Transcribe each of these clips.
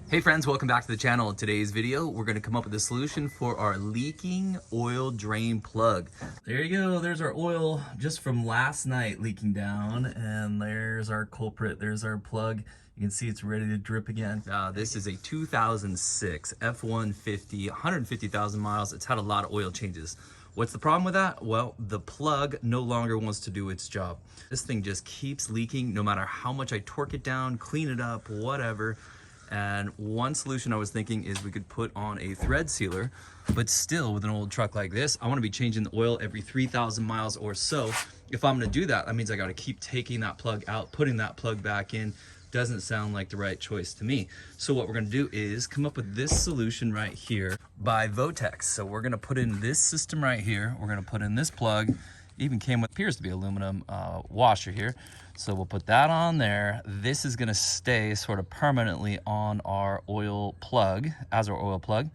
Hey friends, welcome back to the channel. In today's video, we're going to come up with a solution for our leaking oil drain plug. There you go. There's our oil just from last night leaking down, and there's our culprit. There's our plug. You can see it's ready to drip again. This is a 2006 F-150, 150,000 miles. It's had a lot of oil changes. What's the problem with that? Well, the plug no longer wants to do its job. This thing just keeps leaking no matter how much I torque it down, clean it up, whatever. And one solution I was thinking is we could put on a thread sealer, but still with an old truck like this, I want to be changing the oil every 3,000 miles or so. If I'm going to do that, that means I got to keep taking that plug out, putting that plug back in. Doesn't sound like the right choice to me. So what we're going to do is come up with this solution right here by Votex. So we're going to put in this system right here. We're going to put in this plug. Even came with appears to be aluminum washer here. So we'll put that on there. This is gonna stay sort of permanently on our oil plug, as our oil plug.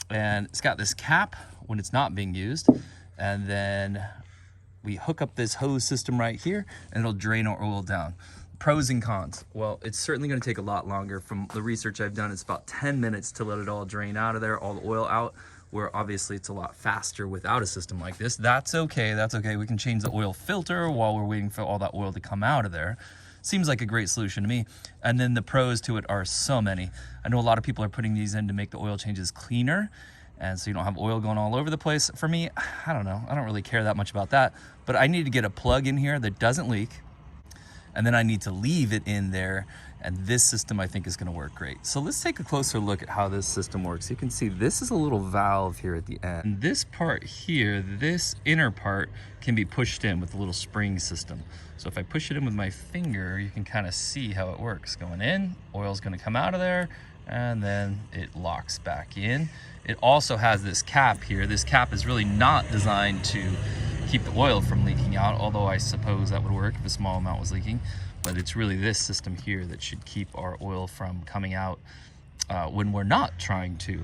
And it's got this cap when it's not being used. And then we hook up this hose system right here and it'll drain our oil down. Pros and cons. Well, it's certainly gonna take a lot longer. From the research I've done, it's about 10 minutes to let it all drain out of there, all the oil out, where obviously it's a lot faster without a system like this. That's okay, that's okay. We can change the oil filter while we're waiting for all that oil to come out of there. Seems like a great solution to me. And then the pros to it are so many. I know a lot of people are putting these in to make the oil changes cleaner, and so you don't have oil going all over the place. For me, I don't know, I don't really care that much about that, but I need to get a plug in here that doesn't leak, and then I need to leave it in there, and this system I think is gonna work great. So let's take a closer look at how this system works. You can see this is a little valve here at the end. And this part here, this inner part can be pushed in with a little spring system. So if I push it in with my finger, you can kind of see how it works. Going in, oil's gonna come out of there, and then it locks back in. It also has this cap here. This cap is really not designed to keep the oil from leaking out, although I suppose that would work if a small amount was leaking. But it's really this system here that should keep our oil from coming out when we're not trying to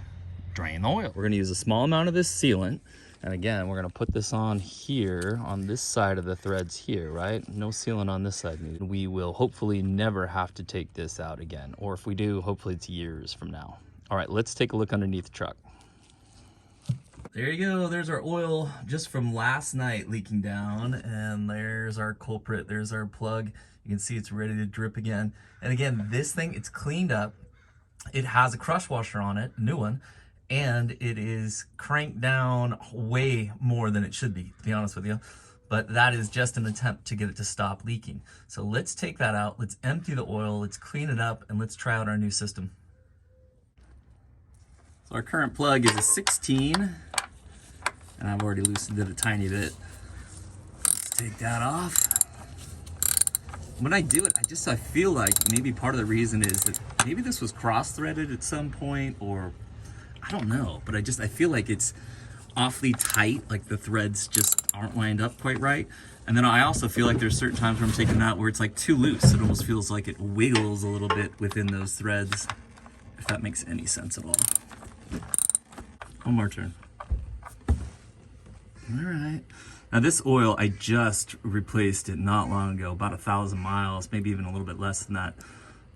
drain the oil. We're gonna use a small amount of this sealant. And again, we're gonna put this on here, on this side of the threads here, right? No sealant on this side needed. We will hopefully never have to take this out again. Or if we do, hopefully it's years from now. All right, let's take a look underneath the truck. There you go. There's our oil just from last night leaking down, and there's our culprit. There's our plug. You can see it's ready to drip again. And again, this thing, it's cleaned up. It has a crush washer on it, new one, and it is cranked down way more than it should be, to be honest with you. But that is just an attempt to get it to stop leaking. So let's take that out. Let's empty the oil. Let's clean it up, and let's try out our new system. So our current plug is a 16, and I've already loosened it a tiny bit. Let's take that off. When I do it, I feel like maybe part of the reason is that maybe this was cross-threaded at some point, or I don't know, but I feel like it's awfully tight, like the threads just aren't lined up quite right. And then I also feel like there's certain times where I'm taking that where it's like too loose. It almost feels like it wiggles a little bit within those threads, if that makes any sense at all. One more turn. All right. Now this oil, I just replaced it not long ago, about 1,000 miles, maybe even a little bit less than that.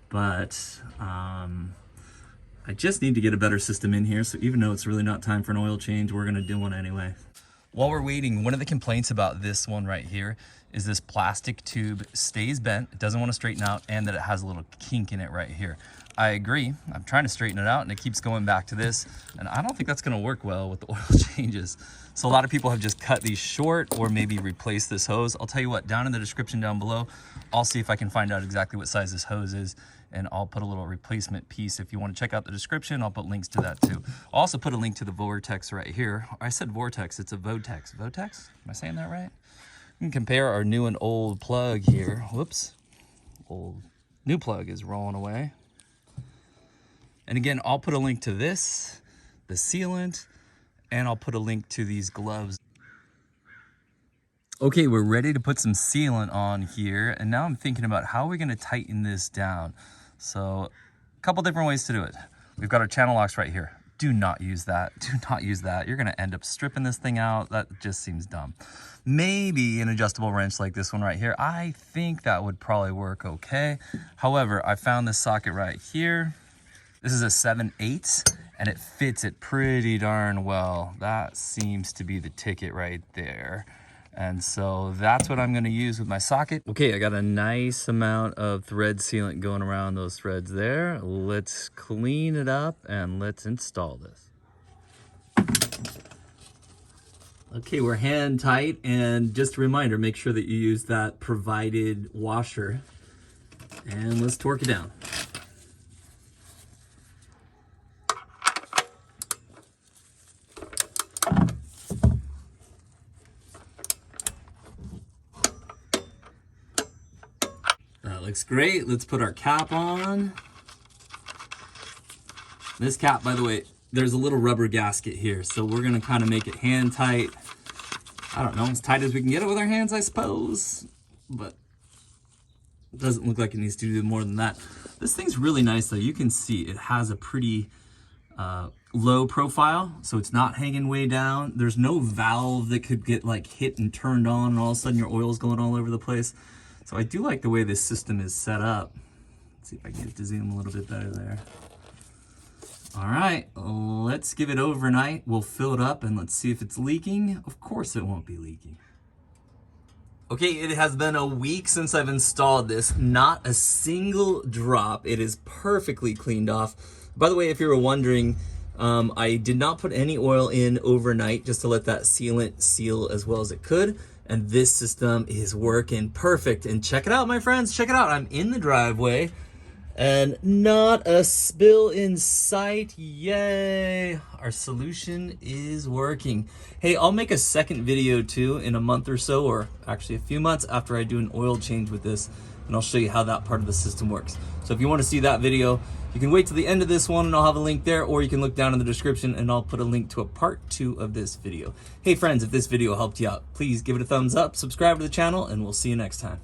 But I just need to get a better system in here. So even though it's really not time for an oil change, we're gonna do one anyway. While we're waiting, one of the complaints about this one right here is this plastic tube stays bent, it doesn't want to straighten out, and that it has a little kink in it right here. I agree. I'm trying to straighten it out and it keeps going back to this, and I don't think that's going to work well with the oil changes. So a lot of people have just cut these short or maybe replaced this hose. I'll tell you what, down in the description down below, I'll see if I can find out exactly what size this hose is, and I'll put a little replacement piece. If you want to check out the description, I'll put links to that too. I'll also put a link to the Vortex right here. I said Vortex, it's a Votex. Votex? Am I saying that right? You can compare our new and old plug here. Whoops. Old new plug is rolling away. And again, I'll put a link to this, the sealant, and I'll put a link to these gloves. Okay, we're ready to put some sealant on here, and now I'm thinking about how we're gonna tighten this down. So, a couple different ways to do it. We've got our channel locks right here. Do not use that, do not use that. You're gonna end up stripping this thing out. That just seems dumb. Maybe an adjustable wrench like this one right here. I think that would probably work okay. However, I found this socket right here. This is a 7/8 and it fits it pretty darn well. That seems to be the ticket right there. And so that's what I'm gonna use with my socket. Okay, I got a nice amount of thread sealant going around those threads there. Let's clean it up and let's install this. Okay, we're hand tight, and just a reminder, make sure that you use that provided washer. And let's torque it down. That looks great. Let's put our cap on. This cap, by the way, there's a little rubber gasket here, so we're gonna kind of make it hand tight. I don't know, as tight as we can get it with our hands, I suppose, but it doesn't look like it needs to do more than that. This thing's really nice though. You can see it has a pretty low profile, so it's not hanging way down. There's no valve that could get like hit and turned on and all of a sudden your oil's going all over the place. So I do like the way this system is set up. Let's see if I can get it to zoom a little bit better there. All right, let's give it overnight. We'll fill it up and let's see if it's leaking. Of course it won't be leaking. Okay, it has been a week since I've installed this. Not a single drop. It is perfectly cleaned off. By the way, if you were wondering, I did not put any oil in overnight just to let that sealant seal as well as it could. And this system is working perfect. And check it out, my friends, check it out. I'm in the driveway. And not a spill in sight. Yay! Our solution is working. Hey, I'll make a second video too in a month or so, or actually a few months after I do an oil change with this, and I'll show you how that part of the system works. So if you want to see that video, you can wait till the end of this one and I'll have a link there, or you can look down in the description and I'll put a link to a part 2 of this video. Hey friends, if this video helped you out, please give it a thumbs up, subscribe to the channel, and we'll see you next time.